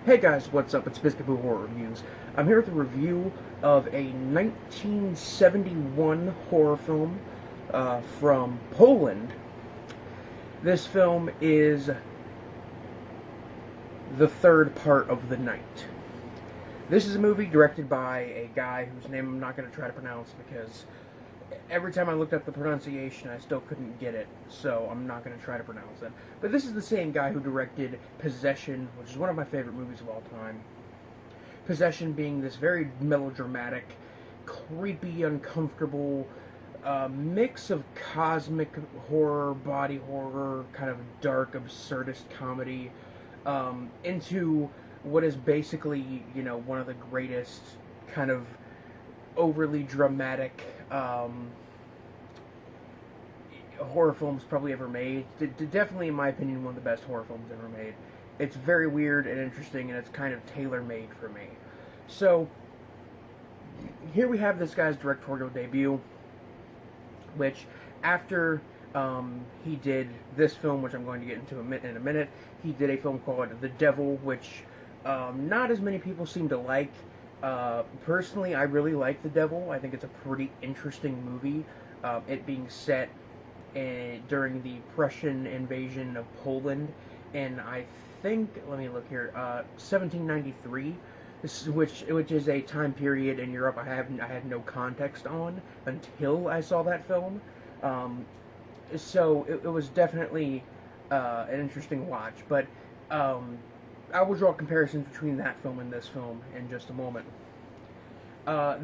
Hey guys, what's up? It's Biscuit Boo Horror Reviews. I'm here with a review of a 1971 horror film from Poland. This film is the third part of the night. This is a movie directed by a guy whose name I'm not going to try to pronounce because every time I looked up the pronunciation, I still couldn't get it, so I'm not going to try to pronounce it. But this is the same guy who directed Possession, which is one of my favorite movies of all time. Possession being this very melodramatic, creepy, uncomfortable mix of cosmic horror, body horror, kind of dark, absurdist comedy, into what is basically, one of the greatest kind of overly dramatic horror films probably ever made. Definitely, in my opinion, one of the best horror films ever made. It's very weird and interesting, and it's kind of tailor-made for me. So, here we have this guy's directorial debut, which, after he did this film, which I'm going to get into in a minute, he did a film called The Devil, which not as many people seem to like. Personally, I really like The Devil. I think it's a pretty interesting movie. It being set during the Prussian invasion of Poland, and I think, let me look here, 1793, which is a time period in Europe I had no context on until I saw that film. So it was definitely an interesting watch, but I will draw comparisons between that film and this film in just a moment.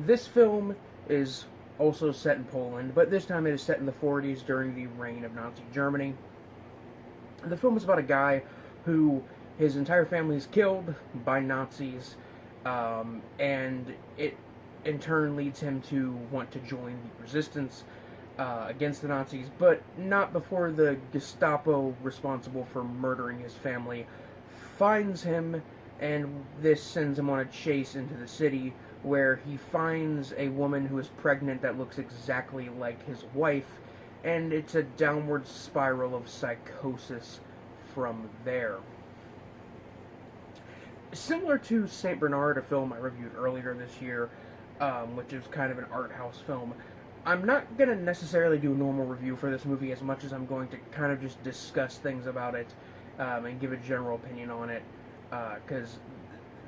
This film is also set in Poland, but this time it is set in the 40s during the reign of Nazi Germany. The film is about a guy who his entire family is killed by Nazis, and it in turn leads him to want to join the resistance against the Nazis, but not before the Gestapo responsible for murdering his family finds him, and this sends him on a chase into the city where he finds a woman who is pregnant that looks exactly like his wife, and it's a downward spiral of psychosis from there. Similar to St. Bernard, a film I reviewed earlier this year, which is kind of an art house film, I'm not going to necessarily do a normal review for this movie as much as I'm going to kind of just discuss things about it and give a general opinion on it, because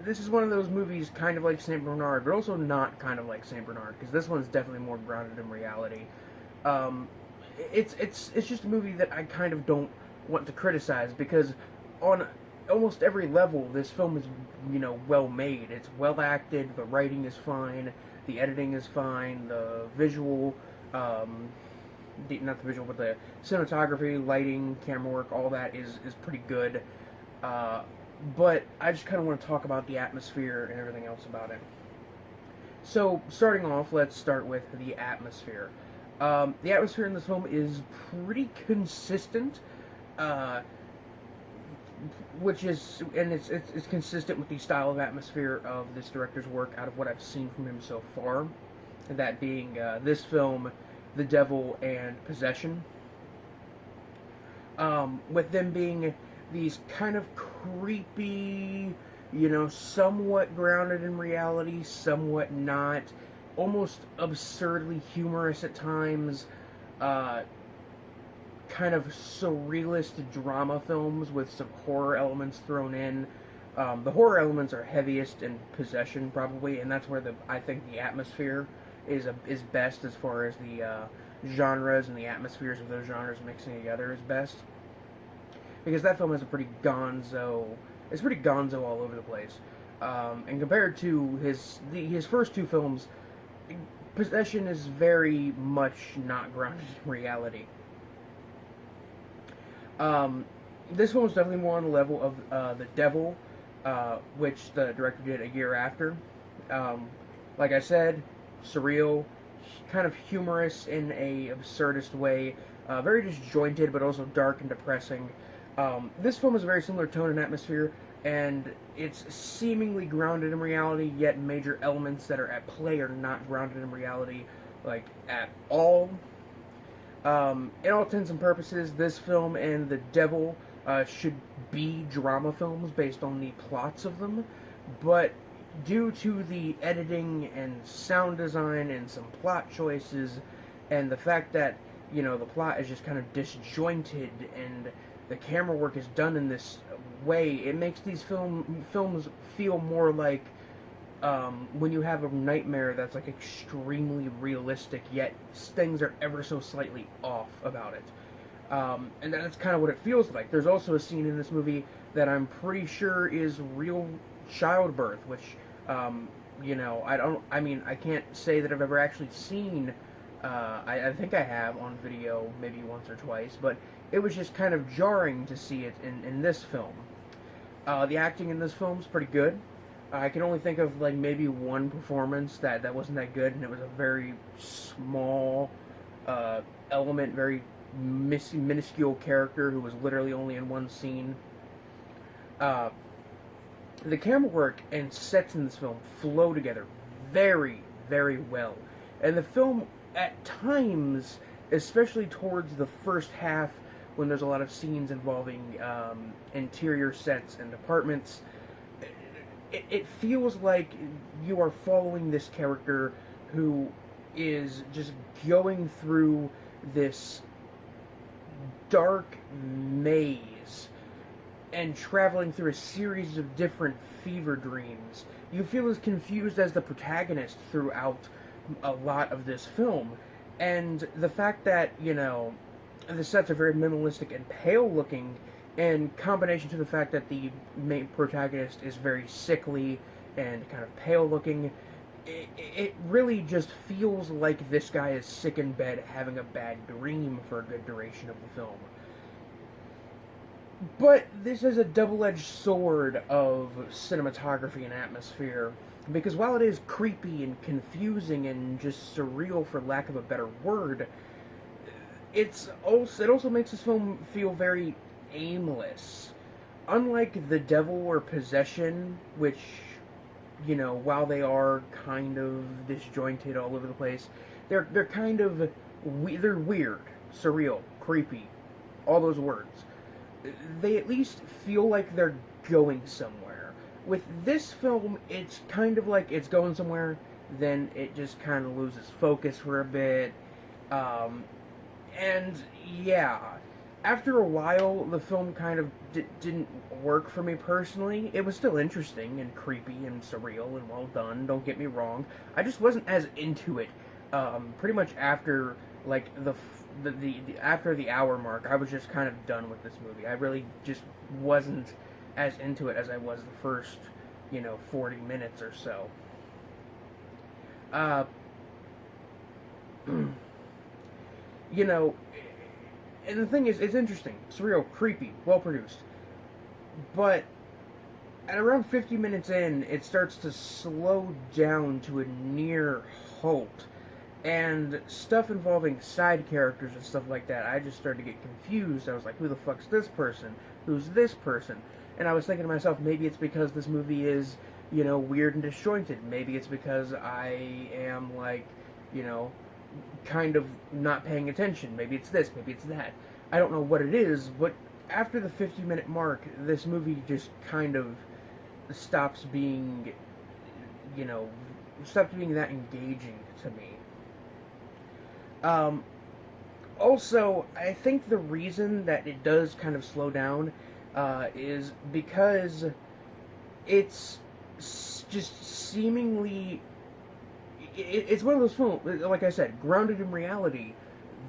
this is one of those movies kind of like St. Bernard, but also not kind of like St. Bernard, because this one's definitely more grounded in reality. It's just a movie that I kind of don't want to criticize, because on almost every level, this film is, well made. It's well acted, the writing is fine, the editing is fine, the visual, not the visual, but the cinematography, lighting, camera work, all that is pretty good. But I just kind of want to talk about the atmosphere and everything else about it. So, starting off, let's start with the atmosphere. The atmosphere in this film is pretty consistent, which is, and it's consistent with the style of atmosphere of this director's work out of what I've seen from him so far. That being this film, The Devil, and Possession. With them being these kind of creepy, somewhat grounded in reality, somewhat not, almost absurdly humorous at times, kind of surrealist drama films with some horror elements thrown in. The horror elements are heaviest in Possession, probably, and that's where I think the atmosphere is best, as far as the genres and the atmospheres of those genres mixing together is best. Because that film is it's pretty gonzo all over the place. And compared to his first two films, Possession is very much not grounded in reality. This one was definitely more on the level of The Devil, which the director did a year after. Like I said, surreal, kind of humorous in a absurdist way, very disjointed, but also dark and depressing. This film is a very similar tone and atmosphere, and it's seemingly grounded in reality, yet major elements that are at play are not grounded in reality, like, at all. In all intents and purposes, this film and The Devil should be drama films based on the plots of them, but due to the editing and sound design and some plot choices, and the fact that, you know, the plot is just kind of disjointed and the camera work is done in this way, it makes these films feel more like when you have a nightmare that's like extremely realistic, yet things are ever so slightly off about it. And that's kind of what it feels like. There's also a scene in this movie that I'm pretty sure is real childbirth, which, you know, I can't say that I've ever actually seen. I think I have on video maybe once or twice, but it was just kind of jarring to see it in this film. The acting in this film is pretty good. I can only think of like maybe one performance that wasn't that good, and it was a very small element, very minuscule character who was literally only in one scene. The camera work and sets in this film flow together very, very well. And the film, at times, especially towards the first half, when there's a lot of scenes involving interior sets and apartments, it feels like you are following this character who is just going through this dark maze and traveling through a series of different fever dreams. You feel as confused as the protagonist throughout a lot of this film. And the fact that, you know, the sets are very minimalistic and pale looking, in combination to the fact that the main protagonist is very sickly and kind of pale looking, it really just feels like this guy is sick in bed having a bad dream for a good duration of the film. But this is a double-edged sword of cinematography and atmosphere, because while it is creepy and confusing and just surreal, for lack of a better word, it also makes this film feel very aimless. Unlike The Devil or Possession, which, you know, while they are kind of disjointed all over the place, they're kind of they're weird, surreal, creepy, all those words. They at least feel like they're going somewhere. With this film, it's kind of like it's going somewhere, then it just kind of loses focus for a bit, and yeah, after a while, the film kind of didn't work for me personally. It was still interesting and creepy and surreal and well done, don't get me wrong. I just wasn't as into it. Pretty much after, like, after the hour mark, I was just kind of done with this movie. I really just wasn't as into it as I was the first, 40 minutes or so. And the thing is, it's interesting, surreal, creepy, well produced. But at around 50 minutes in, it starts to slow down to a near halt. And stuff involving side characters and stuff like that, I just started to get confused. I was like, who the fuck's this person? Who's this person? And I was thinking to myself, maybe it's because this movie is, weird and disjointed. Maybe it's because I am, kind of not paying attention. Maybe it's this, maybe it's that. I don't know what it is, but after the 50-minute mark, this movie just kind of stops being that engaging to me. Also, I think the reason that it does kind of slow down is because it's just seemingly... It's one of those films, like I said, grounded in reality,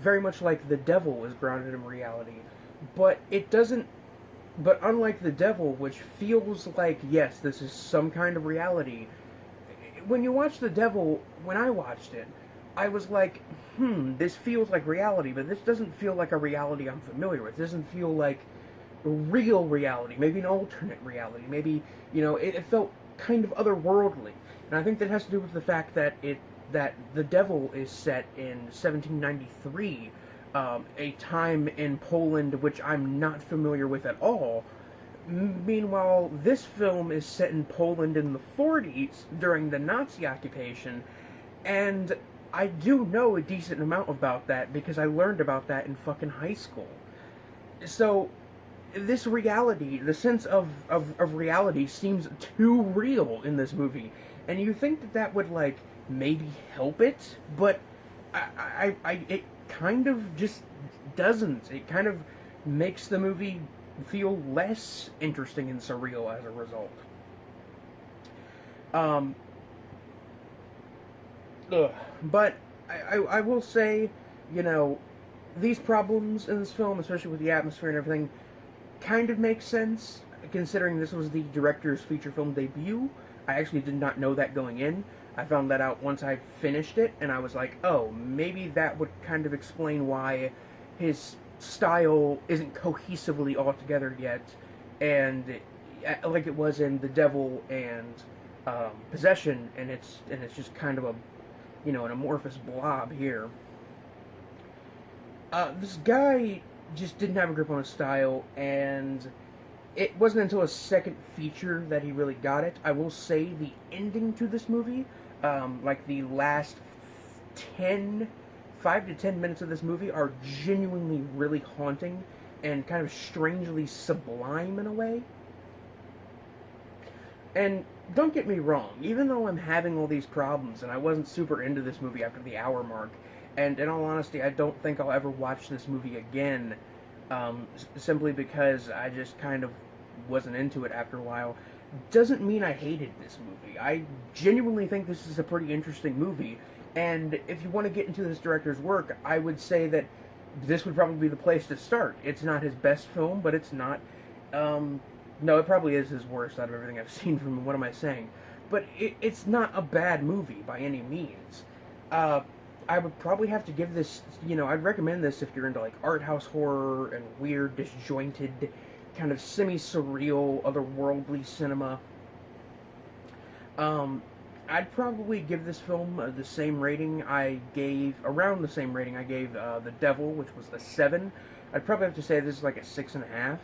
very much like The Devil is grounded in reality. But it doesn't... But unlike The Devil, which feels like, yes, this is some kind of reality, when you watch The Devil, when I watched it, I was like, this feels like reality, but this doesn't feel like a reality I'm familiar with. It doesn't feel like real reality, maybe an alternate reality, maybe, it felt kind of otherworldly. And I think that has to do with the fact that The Devil is set in 1793, a time in Poland which I'm not familiar with at all. Meanwhile, this film is set in Poland in the 40s during the Nazi occupation, and I do know a decent amount about that because I learned about that in fucking high school. So, this reality, the sense of reality seems too real in this movie. And you think that that would, like, maybe help it, but it kind of just doesn't. It kind of makes the movie feel less interesting and surreal as a result. Um, but I will say, you know, these problems in this film, especially with the atmosphere and everything, kind of makes sense considering this was the director's feature film debut. I actually did not know that going in. I found that out once I finished it, and I was like, oh, maybe that would kind of explain why his style isn't cohesively all together yet, and like it was in The Devil and Possession, and it's just kind of a, you know, an amorphous blob here. This guy just didn't have a grip on his style, and it wasn't until a second feature that he really got it. I will say the ending to this movie, like the last 5 to 10 minutes of this movie are genuinely really haunting and kind of strangely sublime in a way. And don't get me wrong, even though I'm having all these problems and I wasn't super into this movie after the hour mark, and in all honesty, I don't think I'll ever watch this movie again, simply because I just kind of wasn't into it after a while, doesn't mean I hated this movie. I genuinely think this is a pretty interesting movie, and if you want to get into this director's work, I would say that this would probably be the place to start. It's not his best film, but it's not, no, it probably is his worst out of everything I've seen from him. What am I saying? But it's not a bad movie by any means. I would probably have to give this, you know, I'd recommend this if you're into, like, art house horror and weird, disjointed, kind of semi-surreal, otherworldly cinema. I'd probably give this film the same rating I gave, around the same rating I gave The Devil, which was a 7. I'd probably have to say this is like a 6.5,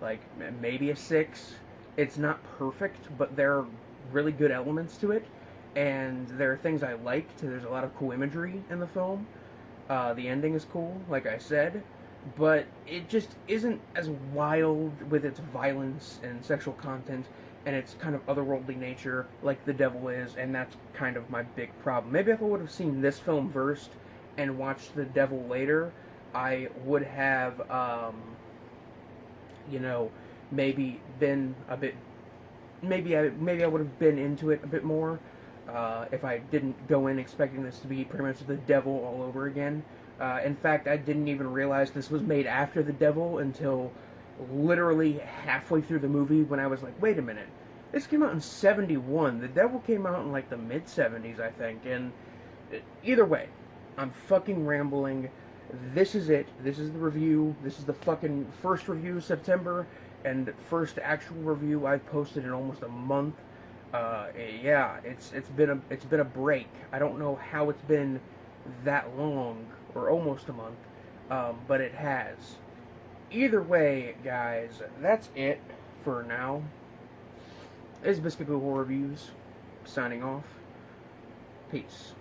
like maybe a 6. It's not perfect, but there are really good elements to it, and there are things I liked. There's a lot of cool imagery in the film. The ending is cool, like I said, but it just isn't as wild with its violence and sexual content and its kind of otherworldly nature like The Devil is, and that's kind of my big problem. Maybe if I would have seen this film first and watched The Devil later, I would have, you know, maybe been a bit, maybe I would have been into it a bit more, if I didn't go in expecting this to be pretty much The Devil all over again. In fact, I didn't even realize this was made after The Devil until literally halfway through the movie when I was like, wait a minute, this came out in 71. The Devil came out in like the mid-70s, I think, and either way, I'm fucking rambling. This is it. This is the review. This is the fucking first review of September, and first actual review I've posted in almost a month. Yeah, it's been a break. I don't know how it's been that long, or almost a month, but it has. Either way, guys, that's it for now. This is Biscuit Horror Reviews, signing off. Peace.